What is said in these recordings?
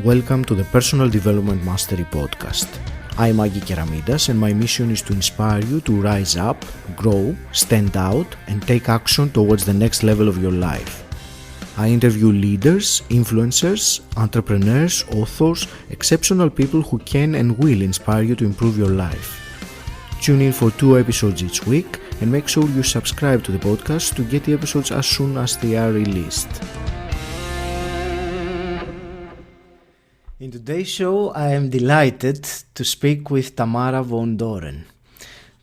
Welcome to the Personal Development Mastery Podcast. I'm Agi Keramidas and my mission is to inspire you to rise up, grow, stand out and take action towards the next level of your life. I interview leaders, influencers, entrepreneurs, authors, exceptional people who can and will inspire you to improve your life. Tune in for 2 episodes each week and make sure you subscribe to the podcast to get the episodes as soon as they are released. In today's show, I am delighted to speak with Tamara von Dohren.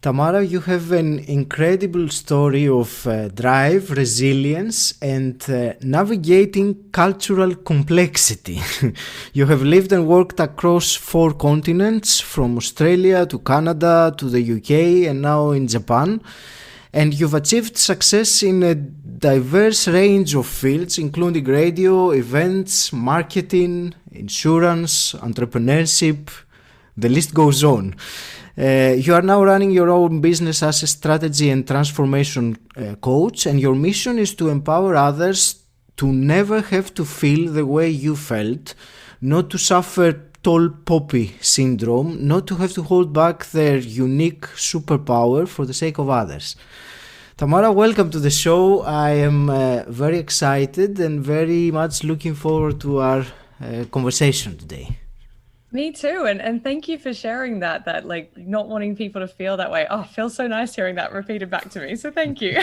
Tamara, you have an incredible story of drive, resilience, and navigating cultural complexity. You have lived and worked across 4 continents, from Australia to Canada to the UK and now in Japan. And you've achieved success in a diverse range of fields, including radio, events, marketing, insurance, entrepreneurship. The list goes on. You are now running your own business as a strategy and transformation coach, and your mission is to empower others to never have to feel the way you felt, not to suffer tall poppy syndrome, not to have to hold back their unique superpower for the sake of others. Tamara, welcome to the show. I am very excited and very much looking forward to our conversation today. Me too, and thank you for sharing that like not wanting people to feel that way. Oh, it feels so nice hearing that repeated back to me, so thank you.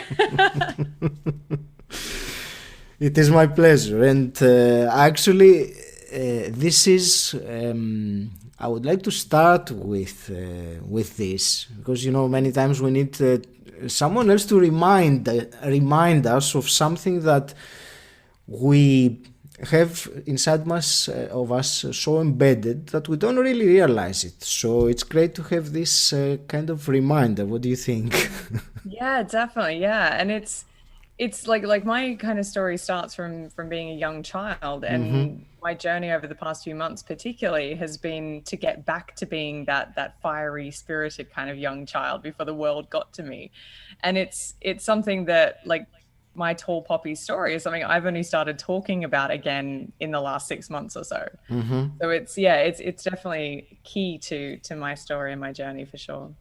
It is my pleasure, and actually this is I would like to start with this, because many times we need someone else to remind us of something that we have inside of us so embedded that we don't really realize it. So it's great to have this kind of reminder. What do you think? Yeah, definitely. Yeah, and it's like my kind of story starts from being a young child, and my journey over the past few months particularly has been to get back to being that fiery, spirited kind of young child before the world got to me. And it's something that, like, my tall poppy story is something I've only started talking about again in the last 6 months or so. So it's definitely key to my story and my journey for sure.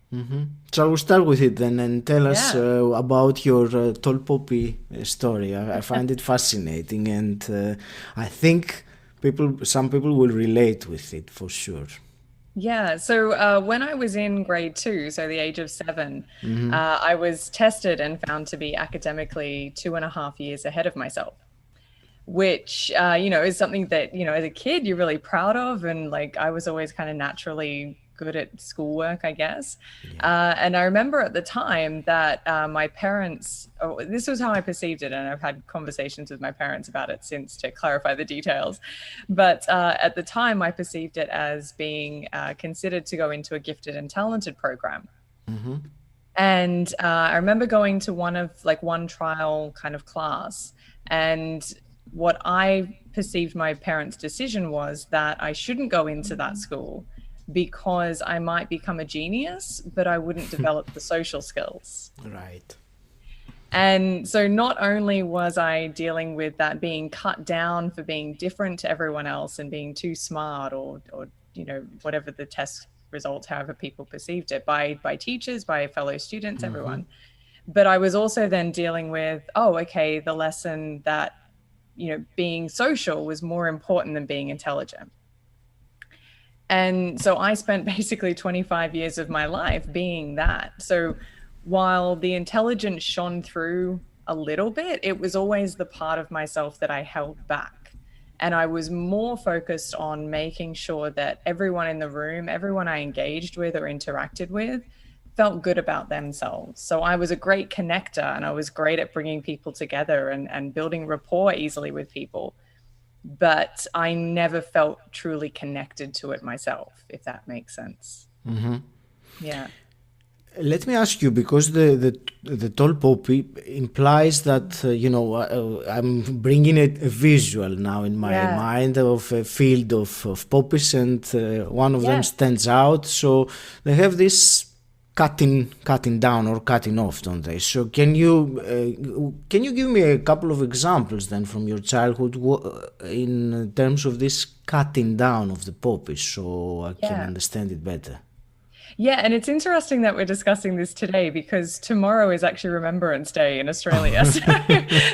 So we'll start with it then and tell us about your tall poppy story. I find it fascinating, and I think some people will relate with it for sure. Yeah, so when I was in grade 2, so the age of 7, I was tested and found to be academically 2.5 years ahead of myself, which, is something that, as a kid, you're really proud of. And like, I was always kind of naturally good at schoolwork, I guess. And I remember at the time that my parents, this was how I perceived it, and I've had conversations with my parents about it since to clarify the details. But at the time, I perceived it as being considered to go into a gifted and talented program. And I remember going to one trial kind of class, and what I perceived my parents' decision was that I shouldn't go into that school because I might become a genius, but I wouldn't develop the social skills. Right. And so not only was I dealing with that being cut down for being different to everyone else and being too smart or whatever the test results, however people perceived it, by teachers, by fellow students, everyone. But I was also then dealing with, the lesson that, being social was more important than being intelligent. And so I spent basically 25 years of my life being that. So while the intelligence shone through a little bit, it was always the part of myself that I held back. And I was more focused on making sure that everyone in the room, everyone I engaged with or interacted with, felt good about themselves. So I was a great connector, and I was great at bringing people together and building rapport easily with people. But I never felt truly connected to it myself, if that makes sense. Yeah. Let me ask you, because the tall poppy implies that, I'm bringing a visual now in my mind of a field of poppies, and one of them stands out. So they have this cutting down or cutting off, don't they? So can you give me a couple of examples then from your childhood in terms of this cutting down of the poppies, so I can Yeah. understand it better? Yeah, and it's interesting that we're discussing this today because tomorrow is actually Remembrance Day in Australia. So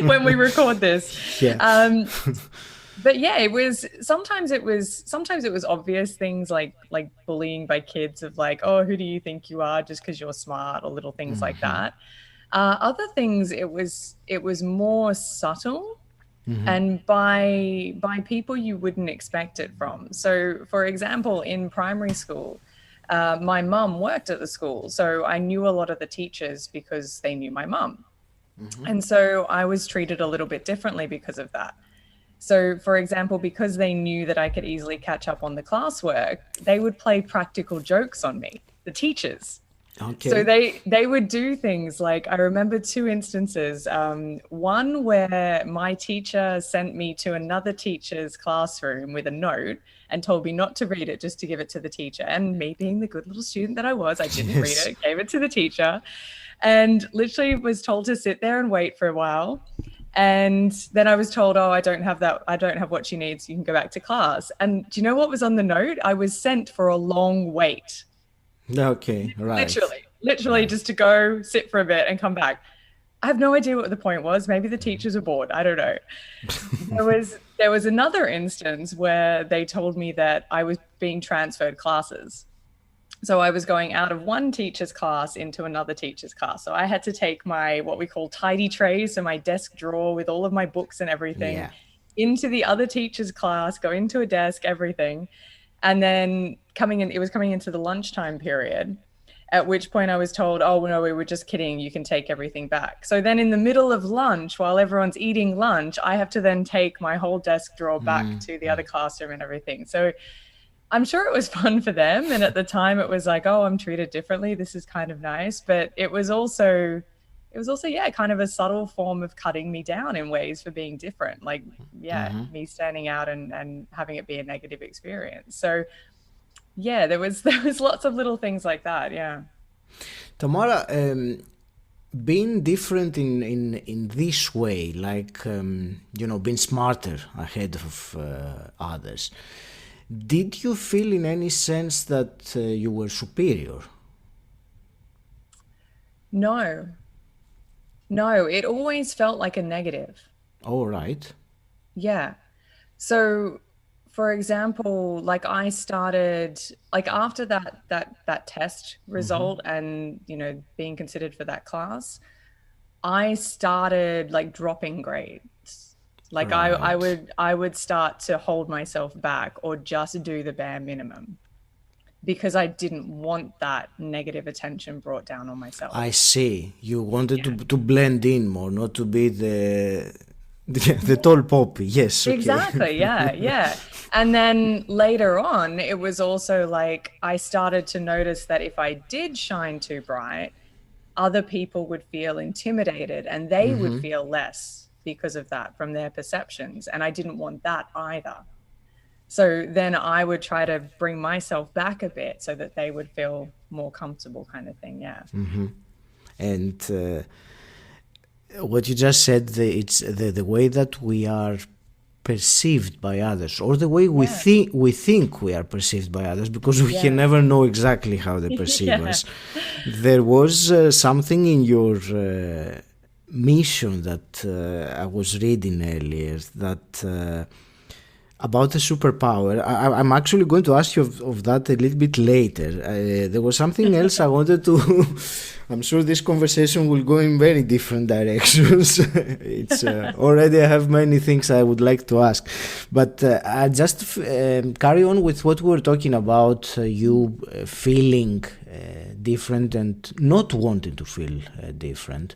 when we record this, Yeah. but yeah, it was obvious things like bullying by kids of like, oh, who do you think you are just because you're smart, or little things like that. Other things, it was more subtle and by people you wouldn't expect it from. So, for example, in primary school, my mum worked at the school, so I knew a lot of the teachers because they knew my mum. And so I was treated a little bit differently because of that. So, for example, because they knew that I could easily catch up on the classwork, they would play practical jokes on me, the teachers. So Okay. they would do things like, I remember two instances. One where my teacher sent me to another teacher's classroom with a note and told me not to read it, just to give it to the teacher. And me being the good little student that I was, I didn't read Yes. it, gave it to the teacher, and literally was told to sit there and wait for a while. And then I was told, oh, I don't have that. I don't have what she needs. You can go back to class. And do you know what was on the note? I was sent for a long wait. Okay. Right. Literally Right. just to go sit for a bit and come back. I have no idea what the point was. Maybe the teachers are bored. I don't know. There was another instance where they told me that I was being transferred classes. So I was going out of one teacher's class into another teacher's class. So I had to take my what we call tidy tray, so my desk drawer with all of my books and everything, Yeah. into the other teacher's class, go into a desk, everything. And then it was coming into the lunchtime period, at which point I was told, oh, no, we were just kidding. You can take everything back. So then in the middle of lunch, while everyone's eating lunch, I have to then take my whole desk drawer back to the other classroom and everything. So I'm sure it was fun for them. And at the time it was like, oh, I'm treated differently. This is kind of nice. But it was also, yeah, kind of a subtle form of cutting me down in ways for being different. Like, yeah, me standing out and having it be a negative experience. So yeah, there was lots of little things like that. Yeah. Tamara, being different in this way, like being smarter ahead of others, did you feel in any sense that you were superior? No, no, it always felt like a negative. All right. Yeah. So, for example, like I started like after that test result and being considered for that class, I started like dropping grades. Like I I Right. would I would start to hold myself back or just do the bare minimum because I didn't want that negative attention brought down on I myself. see. You wanted Yeah. to blend in more, not to be the tall poppy. Yes. Okay. Exactly. Yeah. Yeah. And then later on, it was also like I started to notice that if I did shine too bright, other people would feel intimidated and they would feel less because of that from their perceptions. And I didn't want that either. So then I would try to bring myself back a bit so that they would feel more comfortable, kind of thing. Yeah. And what you just said, it's the way that we are perceived by others, or the way Yeah. we think we are perceived by others, because we can Yeah. never know exactly how they perceive Yeah. us. There was something in your mission that I was reading earlier that about the superpower. I'm actually going to ask you of that a little bit later. There was something else I wanted to. I'm sure this conversation will go in very different directions. It's already I have many things I would like to ask, but I just carry on with what we were talking about. You feeling different and not wanting to feel different.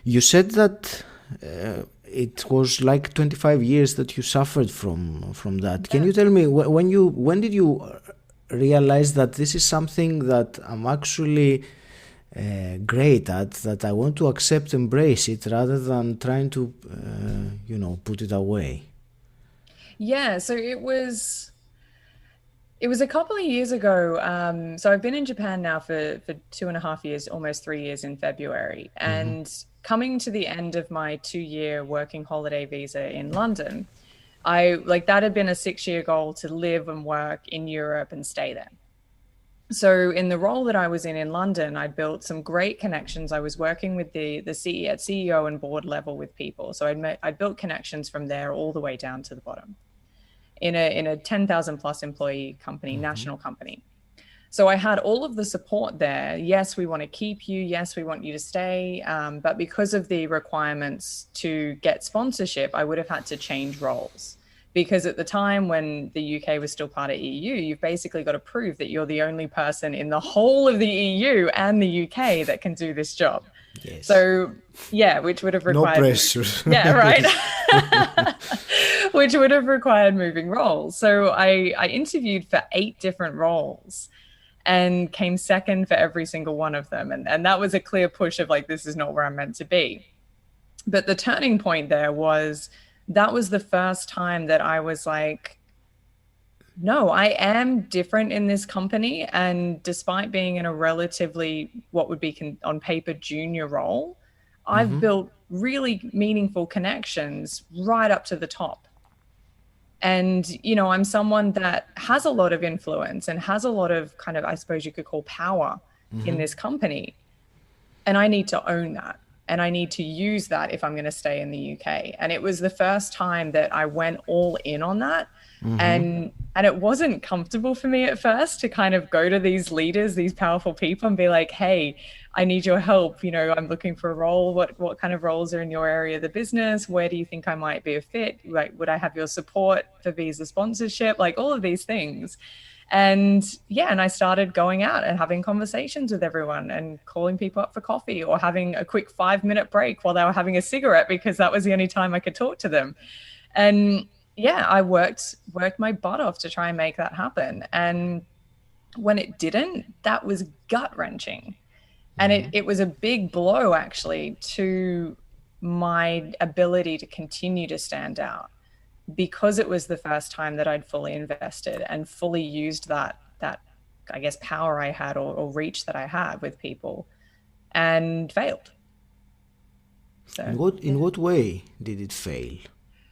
You said that it was like 25 years that you suffered from that. Can Yeah. you tell me when did you realize that this is something that I'm actually great at, that I want to accept, embrace it rather than trying to put it away? Yeah. So It was a couple of years ago. So I've been in Japan now for 2.5 years, almost 3 years in February. And coming to the end of my 2-year working holiday visa in London, I like that had been a 6-year goal to live and work in Europe and stay there. So in the role that I was in London, I built some great connections. I was working with the CEO, at CEO and board level with people. So I built connections from there all the way down to the bottom in a 10,000 plus employee company, national company. So I had all of the support there. Yes, we want to keep you. Yes, we want you to stay. But because of the requirements to get sponsorship, I would have had to change roles. Because at the time when the UK was still part of EU, you've basically got to prove that you're the only person in the whole of the EU and the UK that can do this job. Yes. So, yeah, which would have required... No pressure. Yeah, right. Which would have required moving roles. So I interviewed for 8 different roles and came second for every single one of them. And that was a clear push of like, this is not where I'm meant to be. But the turning point there was... that was the first time that I was like, no, I am different in this company. And despite being in a relatively, what would be on paper, junior role, I've built really meaningful connections right up to the top. And, you know, I'm someone that has a lot of influence and has a lot of kind of, I suppose you could call power in this company. And I need to own that. And I need to use that if I'm going to stay in the UK. And it was the first time that I went all in on that. And it wasn't comfortable for me at first to kind of go to these leaders, these powerful people and be like, hey, I need your help. You know, I'm looking for a role. What kind of roles are in your area of the business? Where do you think I might be a fit? Like, would I have your support for visa sponsorship? Like all of these things. And yeah, and I started going out and having conversations with everyone and calling people up for coffee or having a quick 5-minute break while they were having a cigarette because that was the only time I could talk to them. And yeah, I worked my butt off to try and make that happen. And when it didn't, that was gut-wrenching. And it was a big blow actually to my ability to continue to stand out, because it was the first time that I'd fully invested and fully used that I guess power I had or reach that I had with people, and failed. So In what way did it fail?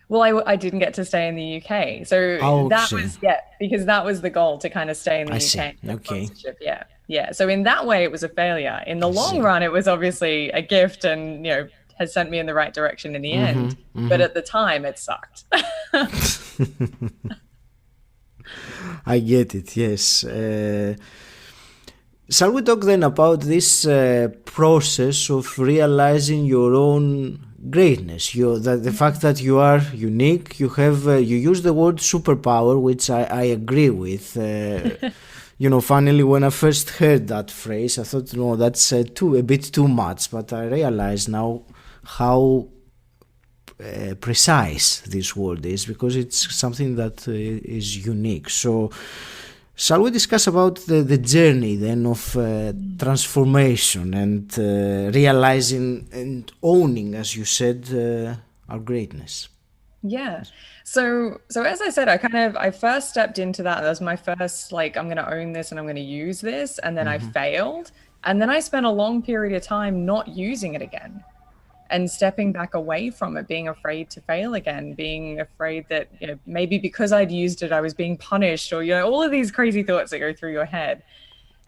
Well, I didn't get to stay in the UK. So that was, because that was the goal, to kind of stay in the UK. Okay. Yeah. So in that way, it was a failure. In the long run, it was obviously a gift and, you know, has sent me in the right direction in the end. But at the time, it sucked. I get it, yes. Shall we talk then about this process of realizing your own greatness? The fact that you are unique, you use the word superpower, which I agree with. You know, funnily, when I first heard that phrase, I thought, no, that's a bit too much. But I realize now how precise this word is, because it's something that is unique. So shall we discuss about the journey then of transformation and realizing and owning, as you said, our greatness? Yeah. So as I said, I first stepped into that. That was my first, like, I'm going to own this and I'm going to use this. And then I failed. And then I spent a long period of time not using it again and stepping back away from it, being afraid to fail again, being afraid that, you know, maybe because I'd used it, I was being punished, or, you know, all of these crazy thoughts that go through your head.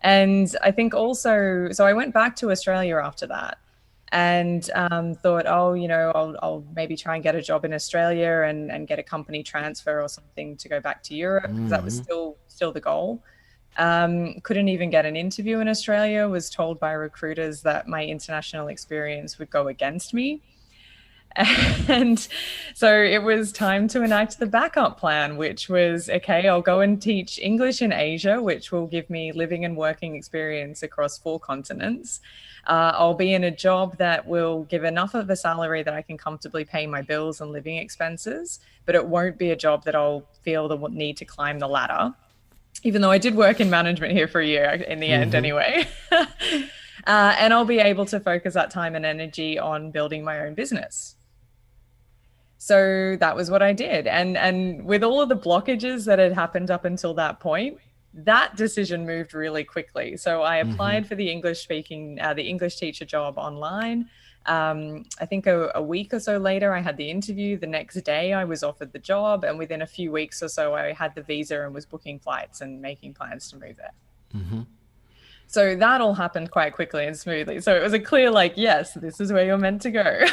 And I think also, so I went back to Australia after that and thought, oh, you know, I'll maybe try and get a job in Australia and get a company transfer or something to go back to Europe, because that was still the goal. Couldn't even get an interview in Australia, was told by recruiters that my international experience would go against me. And so it was time to enact the backup plan, which was, okay, I'll go and teach English in Asia, which will give me living and working experience across 4 continents. I'll be in a job that will give enough of a salary that I can comfortably pay my bills and living expenses, but it won't be a job that I'll feel the need to climb the ladder, even though I did work in management here for a year in the end anyway. And I'll be able to focus that time and energy on building my own business. So that was what I did. And with all of the blockages that had happened up until that point, that decision moved really quickly. So I applied for the English teacher job online. I think a week or so later, I had the interview. The next day, I was offered the job. And within a few weeks or so, I had the visa and was booking flights and making plans to move there. So that all happened quite quickly and smoothly. So it was a clear, like, yes, this is where you're meant to go.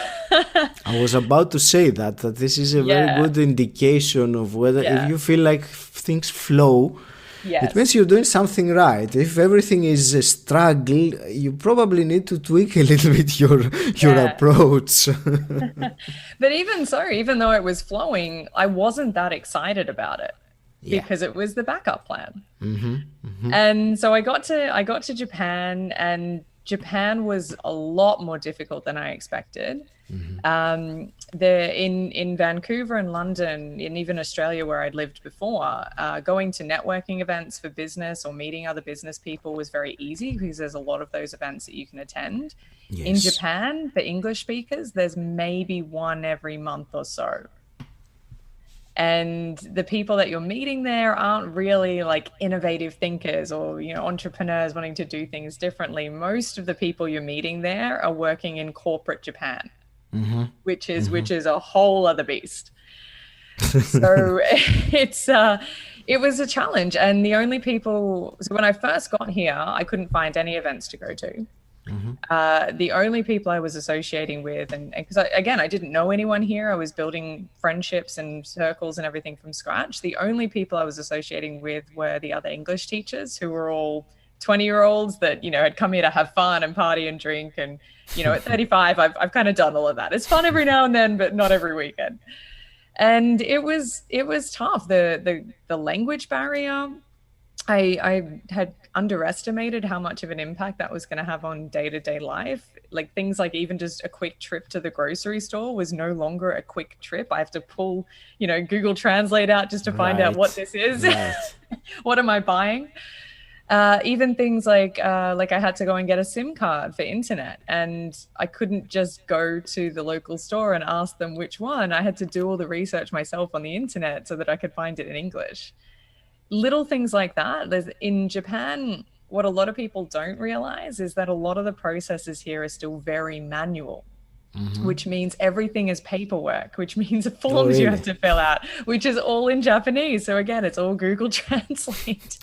I was about to say that this is a very good indication of whether if you feel like things flow, it means you're doing something right. If everything is a struggle, you probably need to tweak a little bit your approach. But even so, even though it was flowing, I wasn't that excited about it. Because it was the backup plan. And so I got to Japan, and Japan was a lot more difficult than I expected. In Vancouver and London, and even Australia where I'd lived before, going to networking events for business or meeting other business people was very easy because there's a lot of those events that you can attend. In Japan, for English speakers, there's maybe one every month or so. And the people that you're meeting there aren't really like innovative thinkers or, entrepreneurs wanting to do things differently. Most of the people you're meeting there are working in corporate Japan, which is a whole other beast. So it was a challenge. And so when I first got here, I couldn't find any events to go to. The only people I was associating with, and because I didn't know anyone here, I was building friendships and circles and everything from scratch. The only people I was associating with were the other English teachers, who were all 20-year-olds that, had come here to have fun and party and drink. And, at 35, I've kind of done all of that. It's fun every now and then, but not every weekend. And it was tough. The language barrier, I had underestimated how much of an impact that was going to have on day-to-day life. Like things like even just a quick trip to the grocery store was no longer a quick trip. I have to pull, Google Translate out just to find out what this is. What am I buying? Even things like I had to go and get a SIM card for internet, and I couldn't just go to the local store and ask them which one. I had to do all the research myself on the internet so that I could find it in English. Little things like that. In Japan, what a lot of people don't realize is that a lot of the processes here are still very manual, which means everything is paperwork, which means forms you have to fill out, which is all in Japanese. So again, it's all Google Translate.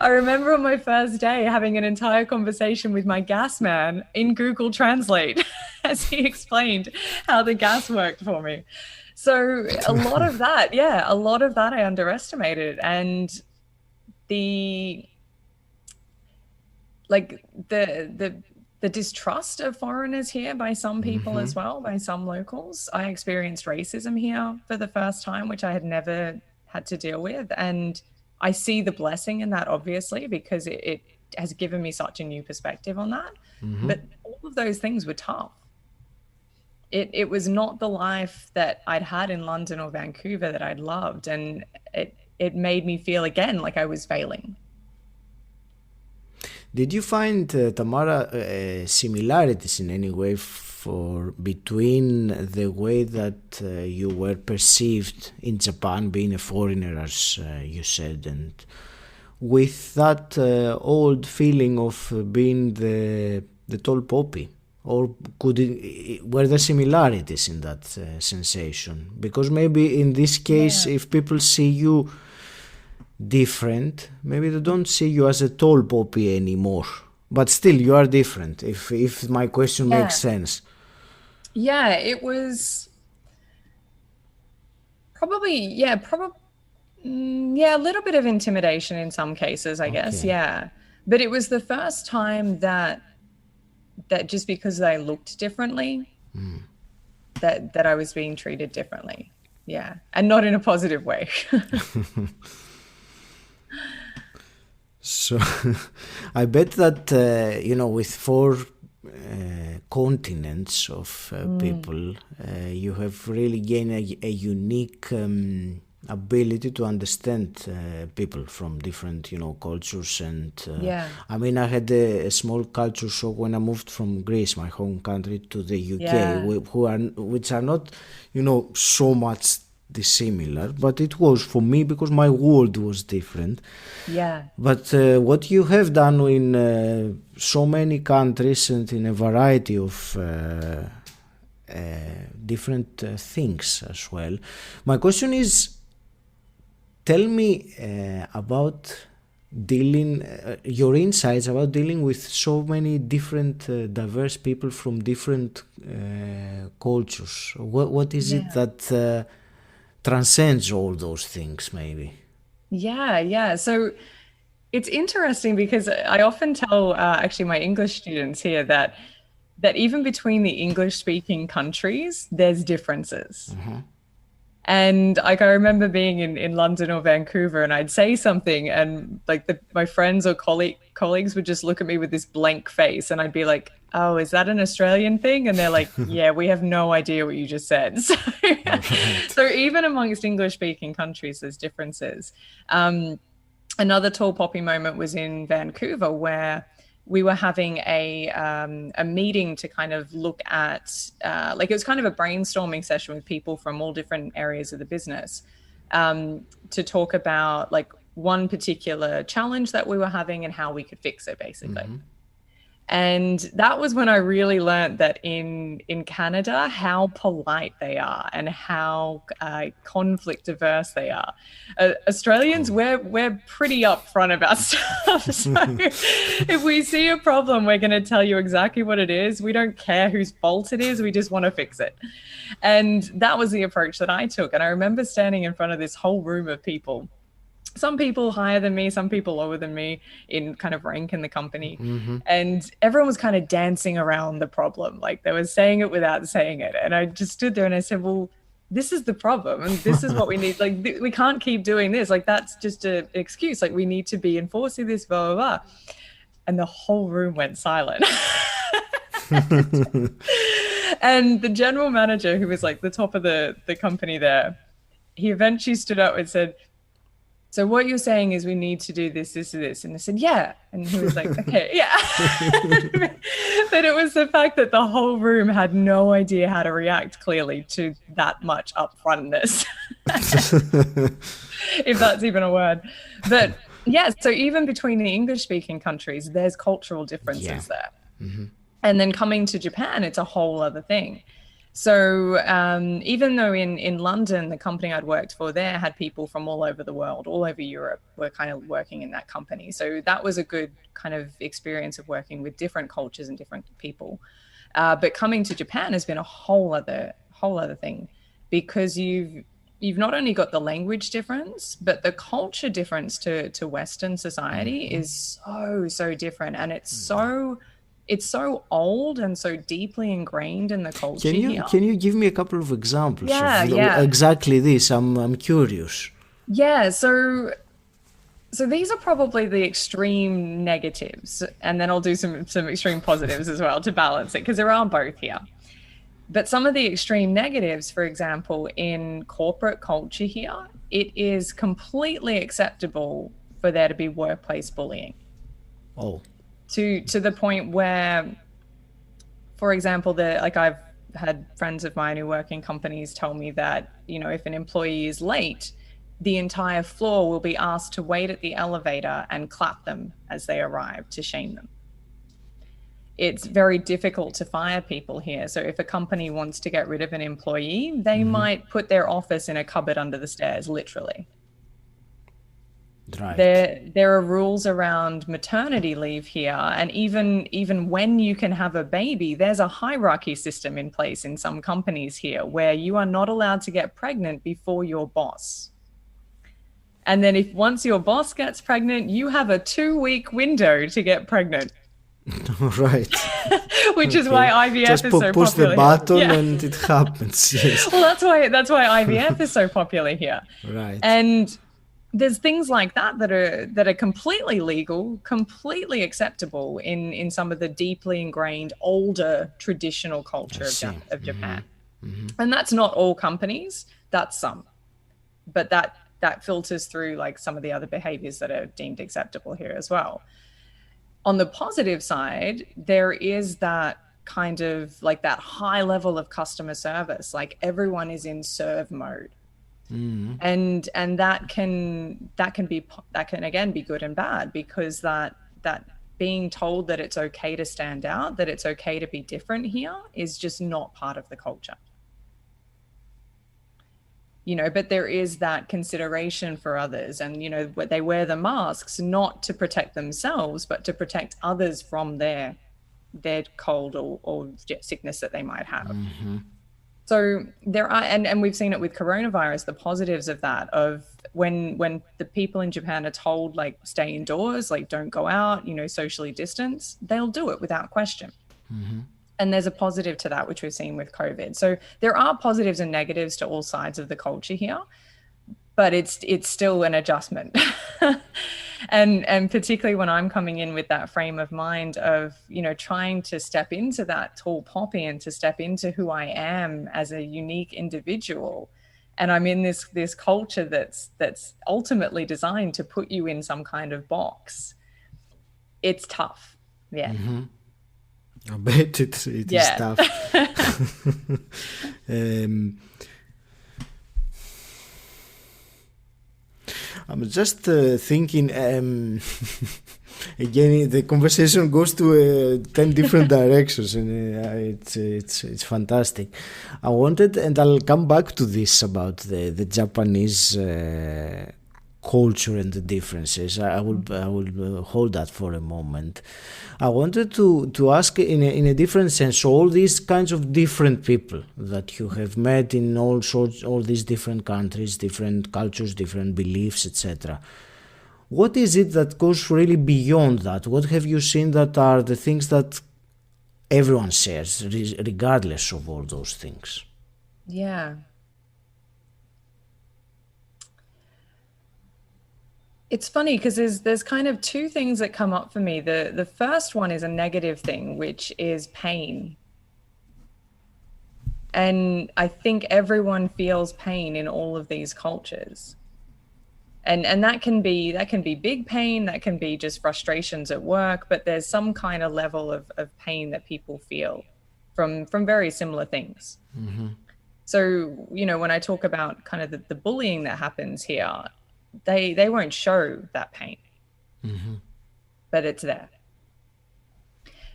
I remember on my first day having an entire conversation with my gas man in Google Translate as he explained how the gas worked for me. So a lot of that I underestimated. And the distrust of foreigners here by some people as well, by some locals. I experienced racism here for the first time, which I had never had to deal with. And I see the blessing in that, obviously, because it has given me such a new perspective on that. But all of those things were tough. It was not the life that I'd had in London or Vancouver that I'd loved. And it made me feel again like I was failing. Did you find, Tamara, similarities in any way between the way that you were perceived in Japan, being a foreigner, as you said, and with that old feeling of being the tall poppy? Or were there similarities in that sensation? Because maybe in this case, if people see you different, maybe they don't see you as a tall poppy anymore. But still, you are different, if my question makes sense. Yeah, it was probably a little bit of intimidation in some cases, I guess. Yeah. But it was the first time that just because I looked differently, that I was being treated differently. Yeah. And not in a positive way. So I bet that, with 4 continents of people, you have really gained a unique ability to understand people from different, cultures. And I mean, I had a small culture shock when I moved from Greece, my home country, to the UK, which are not, so much dissimilar, but it was for me because my world was different. Yeah. But what you have done in so many countries and in a variety of different things as well. My question is, tell me about dealing, your insights about dealing with so many different diverse people from different cultures. What is it that transcends all those things, maybe? Yeah. So it's interesting because I often tell actually my English students here that even between the English speaking countries, there's differences. And like I remember being in London or Vancouver, and I'd say something, and like my friends or colleagues would just look at me with this blank face, and I'd be like, "Oh, is that an Australian thing?" And they're like, "Yeah, we have no idea what you just said." So, so even amongst English-speaking countries, there's differences. Another tall poppy moment was in Vancouver, where we were having a meeting to kind of look at like it was kind of a brainstorming session with people from all different areas of the business to talk about like one particular challenge that we were having and how we could fix it, basically. And that was when I really learned that in Canada, how polite they are and how conflict averse they are. Australians, we're pretty upfront about stuff. So if we see a problem, we're going to tell you exactly what it is. We don't care whose fault it is. We just want to fix it. And that was the approach that I took. And I remember standing in front of this whole room of people. Some people higher than me, some people lower than me in kind of rank in the company. And everyone was kind of dancing around the problem. Like they were saying it without saying it. And I just stood there and I said, well, this is the problem. And this is what we need. Like, we can't keep doing this. Like, that's just an excuse. Like, we need to be enforcing this, blah, blah, blah. And the whole room went silent. And the general manager, who was like the top of the company there, he eventually stood up and said, so what you're saying is we need to do this, this, and this. And I said, yeah. And he was like, okay, yeah. But it was the fact that the whole room had no idea how to react clearly to that much upfrontness, if that's even a word. But yeah, so even between the English-speaking countries, there's cultural differences there. And then coming to Japan, it's a whole other thing. So even though in London, the company I'd worked for there had people from all over the world, all over Europe, were kind of working in that company. So that was a good kind of experience of working with different cultures and different people. But coming to Japan has been a whole other thing, because you've not only got the language difference, but the culture difference to Western society is so different, and it's so old and so deeply ingrained in the culture. Can you give me a couple of examples of exactly this? I'm curious. Yeah, so these are probably the extreme negatives, and then I'll do some extreme positives as well to balance it, because there are both here. But some of the extreme negatives, for example, in corporate culture here, it is completely acceptable for there to be workplace bullying. Oh. To the point where, for example, I've had friends of mine who work in companies tell me that, you know, if an employee is late, the entire floor will be asked to wait at the elevator and clap them as they arrive to shame them. It's very difficult to fire people here. So if a company wants to get rid of an employee, they might put their office in a cupboard under the stairs, literally. Right. There are rules around maternity leave here, and even when you can have a baby, there's a hierarchy system in place in some companies here where you are not allowed to get pregnant before your boss. And then once your boss gets pregnant, you have a 2-week window to get pregnant. Right. Which is why IVF is so popular. Just push the button and it happens. Yes. Well, that's why IVF is so popular here. Right. And there's things like that are completely legal, completely acceptable in some of the deeply ingrained, older traditional culture of Japan. And that's not all companies, that's some. But that filters through like some of the other behaviors that are deemed acceptable here as well. On the positive side, there is that kind of like that high level of customer service, like everyone is in serve mode. And that can again be good and bad, because that being told that it's okay to stand out, that it's okay to be different here, is just not part of the culture. But there is that consideration for others, and they wear the masks not to protect themselves, but to protect others from their cold or sickness that they might have. So there are, and we've seen it with coronavirus, the positives of that, of when the people in Japan are told, like, stay indoors, like, don't go out, socially distance, they'll do it without question. And there's a positive to that, which we've seen with COVID. So there are positives and negatives to all sides of the culture here, but it's still an adjustment. And particularly when I'm coming in with that frame of mind of, trying to step into that tall poppy and to step into who I am as a unique individual. And I'm in this culture that's ultimately designed to put you in some kind of box. It's tough. Yeah. I bet it is tough. I'm just thinking, again, the conversation goes to 10 different directions, and it's fantastic. I wanted, and I'll come back to this about the Japanese culture and the differences. I will hold that for a moment. I wanted to ask in a different sense. So all these kinds of different people that you have met in all these different countries, different cultures, different beliefs, etc. What is it that goes really beyond that? What have you seen that are the things that everyone shares, regardless of all those things? Yeah. It's funny because there's kind of two things that come up for me. The first one is a negative thing, which is pain. And I think everyone feels pain in all of these cultures. And that can be big pain, that can be just frustrations at work, but there's some kind of level of pain that people feel from very similar things. So, when I talk about kind of the bullying that happens here, they won't show that pain, but it's there.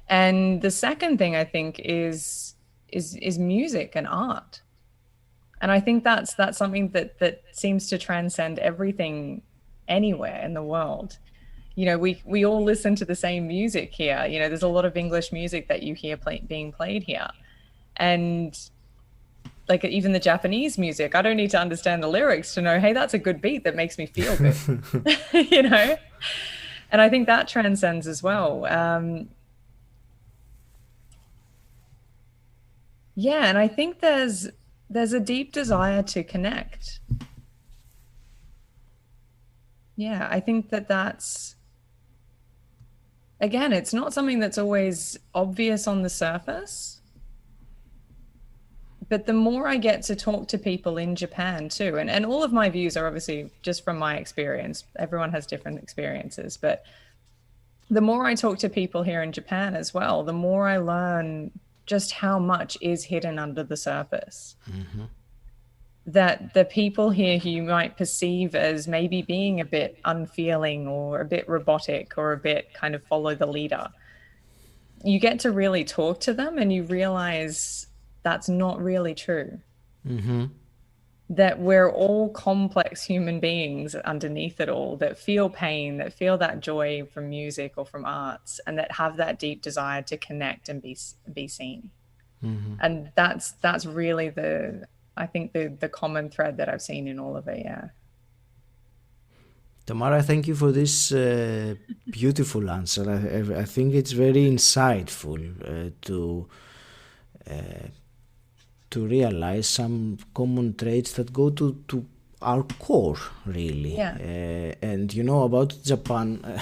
And the second thing I think is music and art. And I think that's something that seems to transcend everything anywhere in the world. We all listen to the same music here. There's a lot of English music that you hear being played here. And like even the Japanese music, I don't need to understand the lyrics to know, hey, that's a good beat that makes me feel good, And I think that transcends as well. And I think there's a deep desire to connect. I think that's, again, it's not something that's always obvious on the surface. But the more I get to talk to people in Japan too, and all of my views are obviously just from my experience. Everyone has different experiences, but the more I talk to people here in Japan as well, the more I learn just how much is hidden under the surface. That the people here who you might perceive as maybe being a bit unfeeling or a bit robotic or a bit kind of follow the leader, you get to really talk to them and you realize that's not really true. That we're all complex human beings underneath it all, that feel pain, that feel that joy from music or from arts, and that have that deep desire to connect and be seen. And that's really I think the common thread that I've seen in all of it. Tamara, thank you for this beautiful answer. I think it's very insightful to realize some common traits that go to our core, really. And about Japan,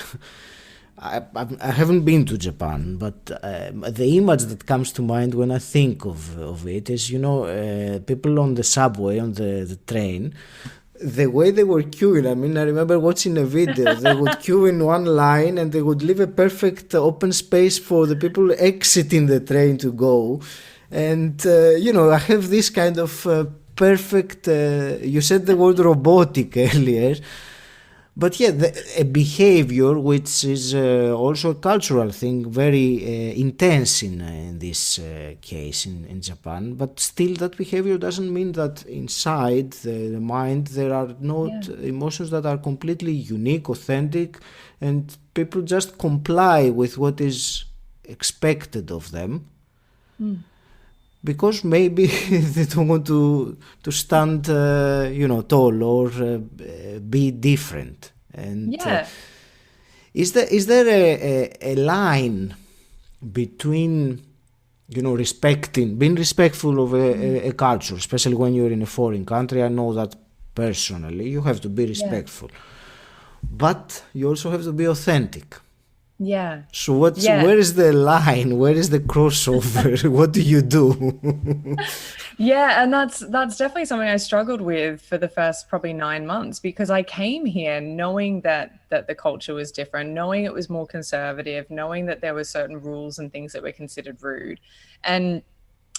I haven't been to Japan, but the image that comes to mind when I think of it is, people on the subway, on the train, the way they were queuing. I mean, I remember watching a video. They would queue in one line and they would leave a perfect open space for the people exiting the train to go. And, I have this kind of perfect. You said the word robotic earlier. But yeah, a behavior which is also a cultural thing, very intense in this case in Japan. But still, that behavior doesn't mean that inside the mind there are not emotions that are completely unique, authentic, and people just comply with what is expected of them. Because maybe they don't want to stand, tall or be different. And is there a line between, being respectful of a culture, especially when you're in a foreign country? I know that personally, you have to be respectful, but you also have to be authentic. Yeah. So where is the line? Where is the crossover? What do you do? Yeah, and that's definitely something I struggled with for the first probably 9 months, because I came here knowing that the culture was different, knowing it was more conservative, knowing that there were certain rules and things that were considered rude. And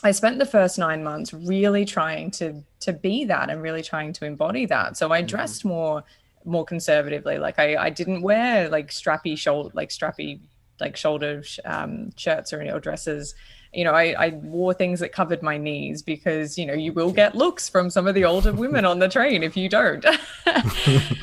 I spent the first 9 months really trying to be that and really trying to embody that. So I dressed more conservatively. Like I didn't wear like strappy shoulder shirts or dresses. I wore things that covered my knees, because you will get looks from some of the older women on the train if you don't.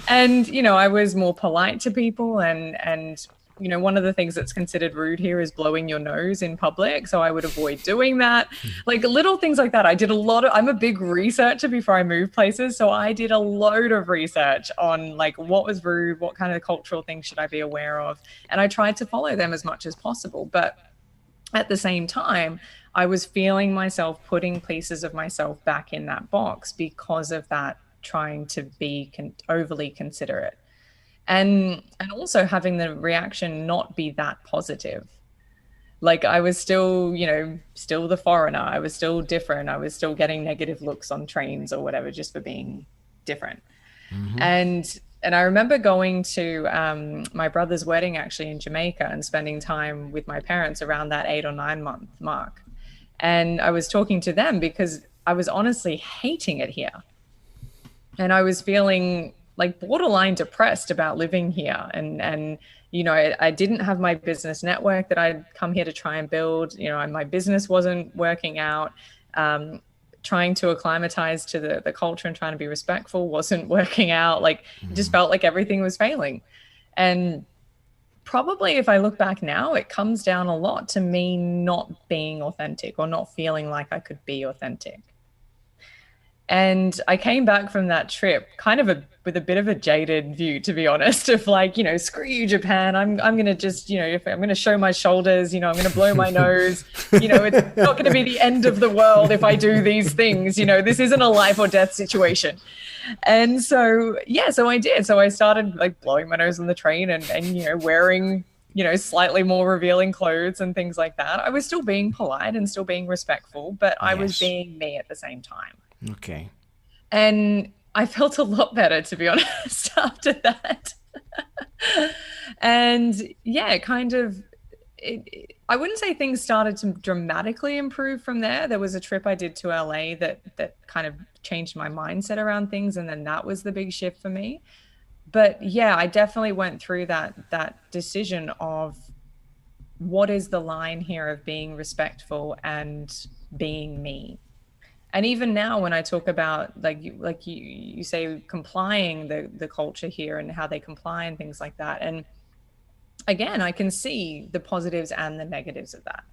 And I was more polite to people, and one of the things that's considered rude here is blowing your nose in public. So I would avoid doing that. Like little things like that. I'm a big researcher before I move places. So I did a load of research on like what was rude, what kind of cultural things should I be aware of. And I tried to follow them as much as possible. But at the same time, I was feeling myself putting pieces of myself back in that box because of that, trying to be overly considerate. And also having the reaction not be that positive. Like I was still, still the foreigner. I was still different. I was still getting negative looks on trains or whatever, just for being different. And I remember going to my brother's wedding actually in Jamaica and spending time with my parents around that 8 or 9 month mark. And I was talking to them because I was honestly hating it here. And I was feeling like borderline depressed about living here. And I didn't have my business network that I'd come here to try and build. My business wasn't working out. Trying to acclimatize to the culture and trying to be respectful wasn't working out. Like it just felt like everything was failing. And probably if I look back now, it comes down a lot to me not being authentic or not feeling like I could be authentic. And I came back from that trip kind of with a bit of a jaded view, to be honest, of like, screw you, Japan. I'm going to just, if I'm going to show my shoulders, I'm going to blow my nose, it's not going to be the end of the world if I do these things, this isn't a life or death situation. And so, so I did. So I started like blowing my nose on the train and wearing, slightly more revealing clothes and things like that. I was still being polite and still being respectful, but I was being me at the same time. Okay. And I felt a lot better, to be honest, after that. And I wouldn't say things started to dramatically improve from there. There was a trip I did to LA that kind of changed my mindset around things. And then that was the big shift for me. But I definitely went through that decision of what is the line here of being respectful and being me. And even now when I talk about like you say complying the culture here and how they comply and things like that. And again, I can see the positives and the negatives of that.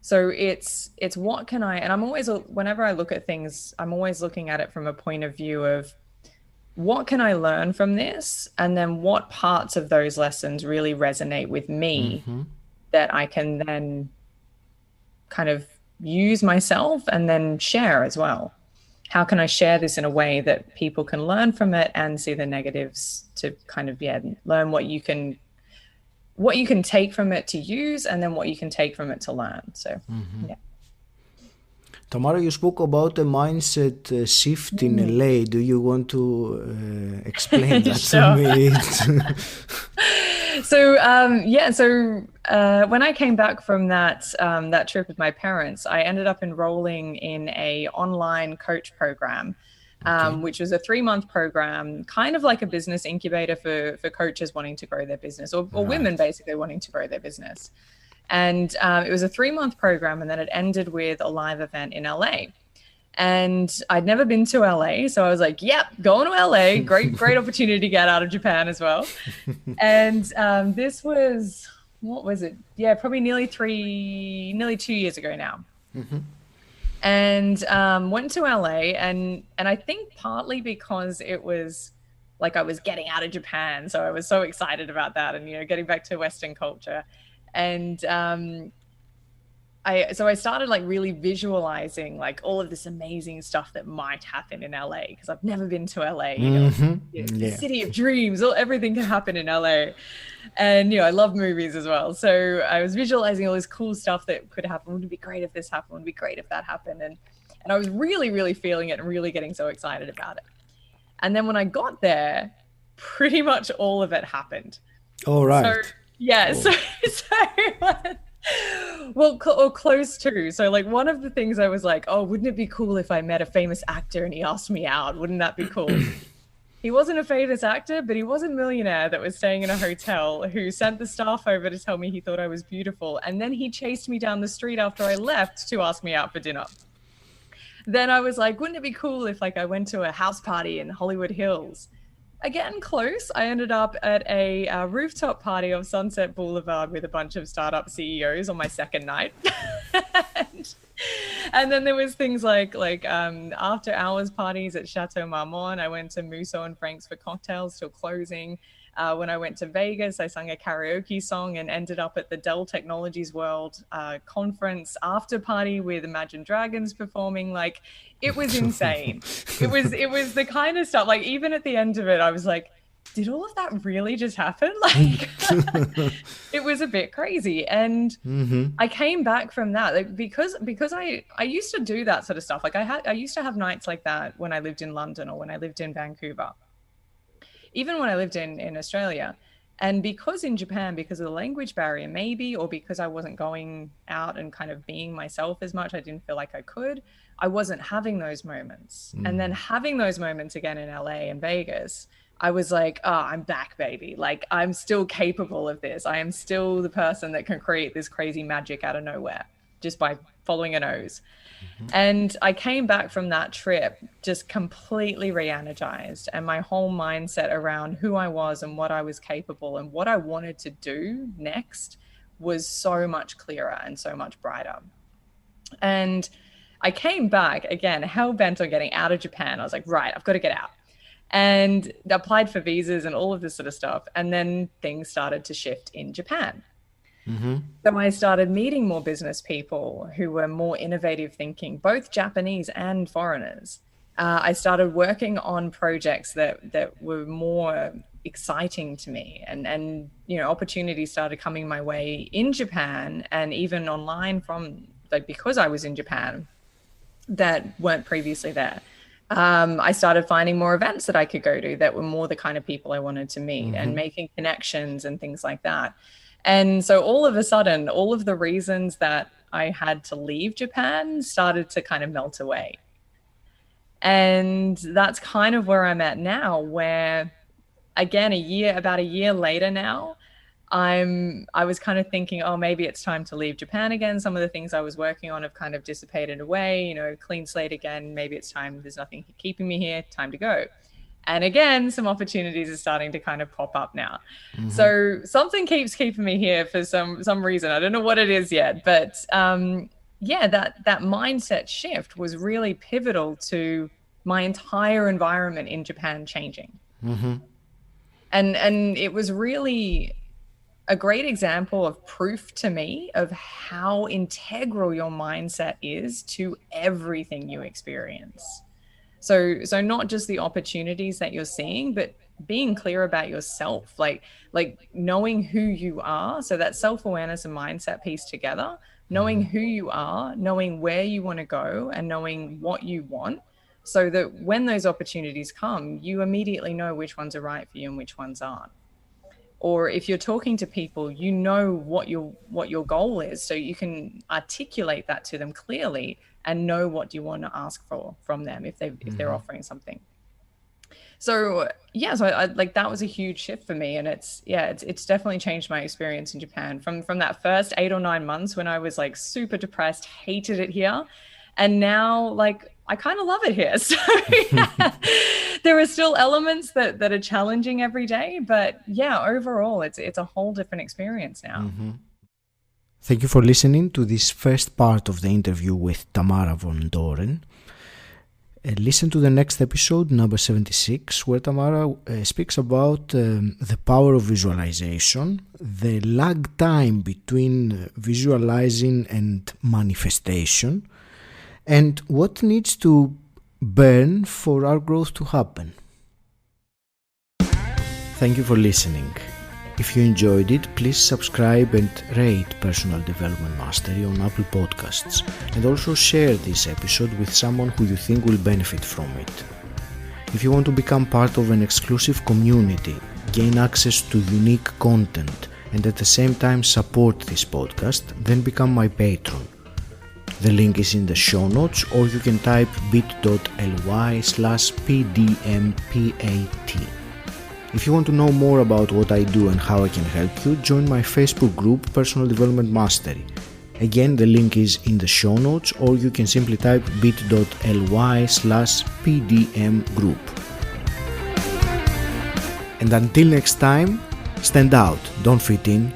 So it's what can I, and I'm always, whenever I look at things, I'm always looking at it from a point of view of what can I learn from this? And then what parts of those lessons really resonate with me that I can then kind of use myself and then share as well. How can I share this in a way that people can learn from it and see the negatives to kind of learn what you can take from it to use and then what you can take from it to learn. So Tamara, you spoke about a mindset shift in LA. Do you want to explain that to me? When I came back from that trip with my parents, I ended up enrolling in a online coach program, Okay. which was a 3-month program, kind of like a business incubator for coaches wanting to grow their business, or women Right. basically wanting to grow their business. And it was a 3-month program, and then it ended with a live event in LA. And I'd never been to LA, so I was like, "Yep, going to LA. Great opportunity to get out of Japan as well." And this was, what was it? Yeah, probably nearly 2 years ago now. And went to LA, and I think partly because it was like I was getting out of Japan, so I was so excited about that, and getting back to Western culture. And I started like really visualizing like all of this amazing stuff that might happen in LA, because I've never been to LA. The Yeah. city of dreams, everything can happen in LA. And I love movies as well, so I was visualizing all this cool stuff that could happen. Wouldn't it be great if this happened? Wouldn't it be great if that happened? And I was really, really feeling it and really getting so excited about it. And then when I got there, pretty much all of it happened. All So right. yeah, Oh. well, or close to. So like one of the things I was like, oh, wouldn't it be cool if I met a famous actor and he asked me out? Wouldn't that be cool? He wasn't a famous actor, but he was a millionaire that was staying in a hotel who sent the staff over to tell me he thought I was beautiful. And then he chased me down the street after I left to ask me out for dinner. Then I was like, wouldn't it be cool if like I went to a house party in Hollywood Hills? Again, close. I ended up at a rooftop party on Sunset Boulevard with a bunch of startup CEOs on my second night. and, and then there was things like after hours parties at Chateau Marmont. I went to Musso and Frank's for cocktails till closing. When I went to Vegas, I sang a karaoke song and ended up at the Dell Technologies World conference after party with Imagine Dragons performing. Like, it was insane. It was the kind of stuff, like, even at the end of it, I was like, did all of that really just happen? Like, it was a bit crazy. And I came back from that, like, because I used to do that sort of stuff. Like I used to have nights like that when I lived in London or when I lived in Vancouver, even when I lived in Australia. And because in Japan, because of the language barrier, maybe, or because I wasn't going out and kind of being myself as much, I didn't feel like I could. I wasn't having those moments. And then having those moments again in LA and Vegas, I was like, oh, I'm back, baby. Like, I'm still capable of this. I am still the person that can create this crazy magic out of nowhere just by following a nose. And I came back from that trip just completely re-energized, and my whole mindset around who I was and what I was capable and what I wanted to do next was so much clearer and so much brighter. And I came back again, hell bent on getting out of Japan. I was like, right, I've got to get out. And applied for visas and all of this sort of stuff. And then things started to shift in Japan. So I started meeting more business people who were more innovative thinking, both Japanese and foreigners. I started working on projects that were more exciting to me, and opportunities started coming my way in Japan and even online from, like, because I was in Japan that weren't previously there. I started finding more events that I could go to that were more the kind of people I wanted to meet, and making connections and things like that. And so all of a sudden, all of the reasons that I had to leave Japan started to kind of melt away. And that's kind of where I'm at now, where again, about a year later now, I was kind of thinking, oh, maybe it's time to leave Japan again. Some of the things I was working on have kind of dissipated away, clean slate again. Maybe it's time. There's nothing keeping me here. Time to go. And again, some opportunities are starting to kind of pop up now. So something keeps keeping me here for some reason. I don't know what it is yet, but yeah, that mindset shift was really pivotal to my entire environment in Japan changing. And it was really a great example of proof to me of how integral your mindset is to everything you experience. So not just the opportunities that you're seeing, but being clear about yourself, like knowing who you are. So that self-awareness and mindset piece together, knowing who you are, knowing where you want to go, and knowing what you want, so that when those opportunities come, you immediately know which ones are right for you and which ones aren't. Or if you're talking to people, you know what your goal is, so you can articulate that to them clearly and know what you want to ask for from them if they're offering something. So I like, that was a huge shift for me, and it's definitely changed my experience in Japan from that first 8 or 9 months when I was like super depressed, hated it here, and now like I kind of love it here. So there are still elements that are challenging every day, but overall it's a whole different experience now. Thank you for listening to this first part of the interview with Tamara von Dohren. Listen to the next episode, number 76, where Tamara speaks about the power of visualization, the lag time between visualizing and manifestation, and what needs to burn for our growth to happen. Thank you for listening. If you enjoyed it, please subscribe and rate Personal Development Mastery on Apple Podcasts, and also share this episode with someone who you think will benefit from it. If you want to become part of an exclusive community, gain access to unique content, and at the same time support this podcast, then become my patron. The link is in the show notes, or you can type bit.ly/pdmpat. If you want to know more about what I do and how I can help you, join my Facebook group Personal Development Mastery. Again, the link is in the show notes, or you can simply type bit.ly/pdmgroup. And until next time, stand out, don't fit in.